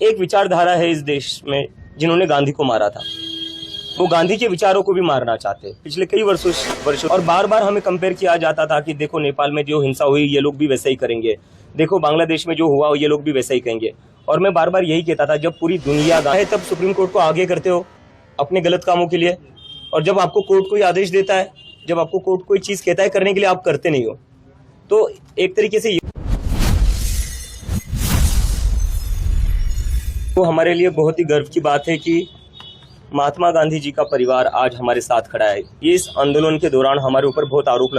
एक विचारधारा है इस देश में जिन्होंने गांधी को मारा था, वो गांधी के विचारों को भी मारना चाहते पिछले कई वर्षों और बार बार हमें कंपेयर किया जाता था कि देखो नेपाल में जो हिंसा हुई ये लोग भी वैसा ही करेंगे, देखो बांग्लादेश में जो हुआ ये लोग भी वैसा ही कहेंगे। और मैं बार बार यही कहता था, जब पूरी दुनिया है तब सुप्रीम कोर्ट को आगे करते हो अपने गलत कामों के लिए, और जब आपको कोर्ट कोई आदेश देता है, जब आपको कोर्ट कोई चीज कहता है करने के लिए, आप करते नहीं हो। तो एक तरीके से तो हमारे लिए बहुत ही गर्व की बात है कि महात्मा गांधी जी का परिवार आज हमारे साथ खड़ा है। इस आंदोलन के दौरान हमारे ऊपर बहुत आरोप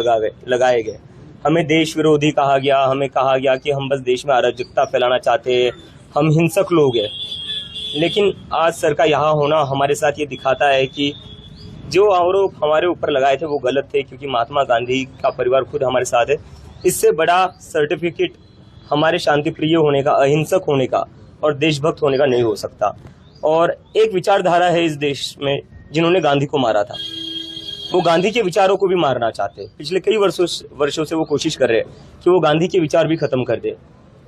लगाए गए, हमें देश विरोधी कहा गया, हमें कहा गया कि हम बस देश में अराजकता फैलाना चाहते हैं, हम हिंसक लोग हैं। लेकिन आज सर का यहाँ होना हमारे साथ ये दिखाता है कि जो आरोप हमारे ऊपर लगाए थे वो गलत थे, क्योंकि महात्मा गांधी का परिवार खुद हमारे साथ है। इससे बड़ा सर्टिफिकेट हमारे शांतिप्रिय होने का, अहिंसक होने का और देशभक्त होने का नहीं हो सकता। और एक विचारधारा है इस देश में जिन्होंने गांधी को मारा था, वो गांधी के विचारों को भी मारना चाहते पिछले कई वर्षों से वो कोशिश कर रहे हैं कि वो गांधी के विचार भी खत्म कर दे।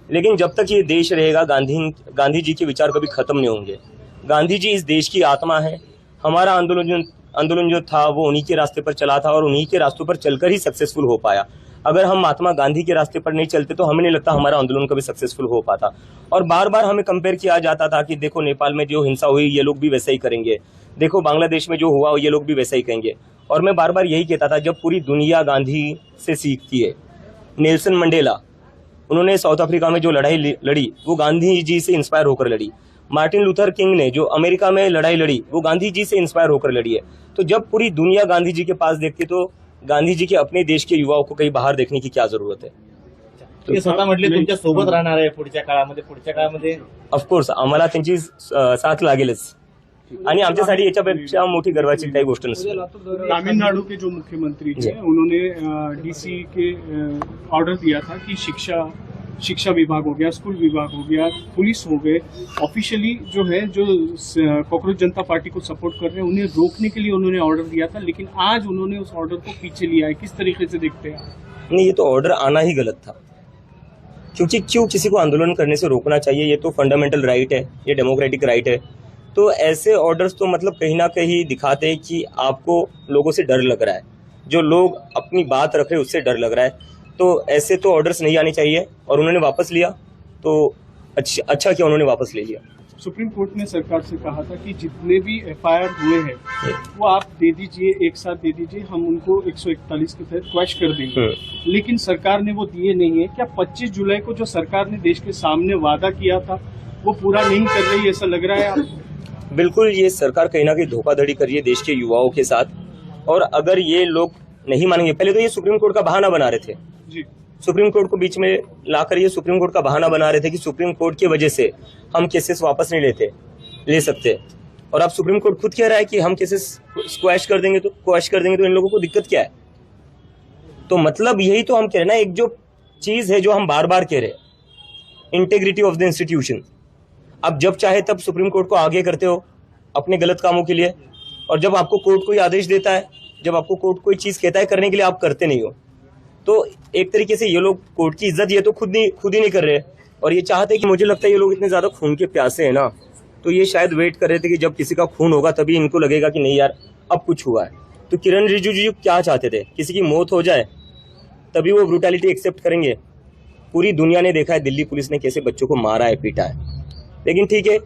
लेकिन जब तक ये देश रहेगा गांधी जी के विचार कभी खत्म नहीं होंगे। गांधी जी इस देश की आत्मा है। हमारा आंदोलन जो था वो उन्हीं के रास्ते पर चला था और उन्हीं के रास्तों पर चलकर ही सक्सेसफुल हो पाया। अगर हम महात्मा गांधी के रास्ते पर नहीं चलते तो हमें नहीं लगता हमारा आंदोलन कभी सक्सेसफुल हो पाता। और बार बार हमें कंपेयर किया जाता था कि देखो नेपाल में जो हिंसा हुई ये लोग भी वैसा ही करेंगे, देखो बांग्लादेश में जो हुआ ये लोग भी वैसा ही कहेंगे। और मैं बार बार यही कहता था, जब पूरी दुनिया गांधी से सीखती है। नेल्सन मंडेला, उन्होंने साउथ अफ्रीका में जो लड़ाई लड़ी वो गांधी जी से इंस्पायर होकर लड़ी। मार्टिन लूथर किंग ने जो अमेरिका में लड़ाई लड़ी वो गांधी जी से इंस्पायर होकर लड़ी है। तो जब पूरी दुनिया गांधी जी के पास देखती तो गांधी जी के अपने देश के युवाओं को कहीं बाहर देखने की क्या जरूरत है। ते स्वतः म्हटले तुमच्या सोबत राहणार आहे पुढच्या काळामध्ये ऑफकोर्स आम्हाला त्यांची साथ लागेलच आणि आमच्यासाठी याच्यापेक्षा मोठी गर्वाची काही गोष्ट नसते। तमिलनाडु के जो मुख्यमंत्री थे उन्होंने डीसी के ऑर्डर दिया था कि शिक्षा विभाग हो गया, स्कूल विभाग हो गया, पुलिस हो गए, ऑफिशियली जो है जो कॉकरोच जनता पार्टी को सपोर्ट कर रहे हैं उन्हें रोकने के लिए उन्होंने ऑर्डर दिया था। लेकिन आज उन्होंने उस ऑर्डर को पीछे लिया है, किस तरीके से देखते हैं? नहीं, ये तो ऑर्डर आना ही गलत था, क्योंकि क्यों किसी को आंदोलन करने से रोकना चाहिए? ये तो फंडामेंटल राइट है, ये डेमोक्रेटिक राइट है। तो ऐसे ऑर्डर्स तो मतलब कहीं ना कहीं दिखाते हैं कि आपको लोगों से डर लग रहा है, जो लोग अपनी बात रख रहे हैं उससे डर लग रहा है। तो ऐसे तो ऑर्डर्स नहीं आने चाहिए और उन्होंने वापस लिया तो अच्छा किया, उन्होंने वापस ले लिया। सुप्रीम कोर्ट ने सरकार से कहा था कि जितने भी एफआईआर हुए हैं वो आप दे दीजिए, एक साथ दे दीजिए, हम उनको 141 के तहत क्वैश कर देंगे। लेकिन सरकार ने वो दिए नहीं है। क्या 25 जुलाई को जो सरकार ने देश के सामने वादा किया था वो पूरा नहीं कर रही, ऐसा लग रहा है आप? बिल्कुल, ये सरकार कहीं ना कहीं धोखाधड़ी कर रही है देश के युवाओं के साथ। और अगर ये लोग नहीं मानेंगे, पहले तो ये सुप्रीम कोर्ट का बहाना बना रहे थे जी, सुप्रीम कोर्ट को बीच में लाकर ये सुप्रीम कोर्ट का बहाना बना रहे थे कि सुप्रीम कोर्ट की वजह से हम केसेस वापस नहीं ले सकते। और अब सुप्रीम कोर्ट खुद कह रहा है कि हम केसेस क्वैश कर देंगे तो इन लोगों को दिक्कत क्या है? तो मतलब यही तो हम कह रहे हैं ना, एक जो चीज है जो हम बार बार कह रहे हैं, इंटेग्रिटी ऑफ द इंस्टीट्यूशन। अब जब चाहे तब सुप्रीम कोर्ट को आगे करते हो अपने गलत कामों के लिए, और जब आपको कोर्ट कोई आदेश देता है, जब आपको कोर्ट कोई चीज कहता है करने के लिए, आप करते नहीं हो। तो एक तरीके से ये लोग कोर्ट की इज्जत ये तो खुद ही नहीं कर रहे। और ये चाहते कि, मुझे लगता है ये लोग इतने ज्यादा खून के प्यासे हैं ना, तो ये शायद वेट कर रहे थे कि जब किसी का खून होगा तभी इनको लगेगा कि नहीं यार अब कुछ हुआ है। तो किरण रिजिजू जी क्या चाहते थे? किसी की मौत हो जाए तभी वो ब्रूटैलिटी एक्सेप्ट करेंगे। पूरी दुनिया ने देखा है दिल्ली पुलिस ने कैसे बच्चों को मारा है, पीटा है। लेकिन ठीक है,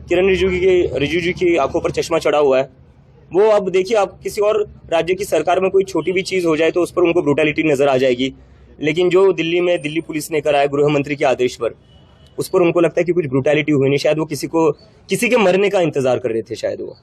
किरण रिजिजू की आंखों पर चश्मा चढ़ा हुआ है। वो अब देखिए, आप किसी और राज्य की सरकार में कोई छोटी भी चीज हो जाए तो उस पर उनको ब्रूटैलिटी नजर आ जाएगी। लेकिन जो दिल्ली पुलिस ने कराया गृह मंत्री के आदेश पर, उस पर उनको लगता है कि कुछ ब्रूटैलिटी हुई नहीं। शायद वो किसी के मरने का इंतजार कर रहे थे शायद वो।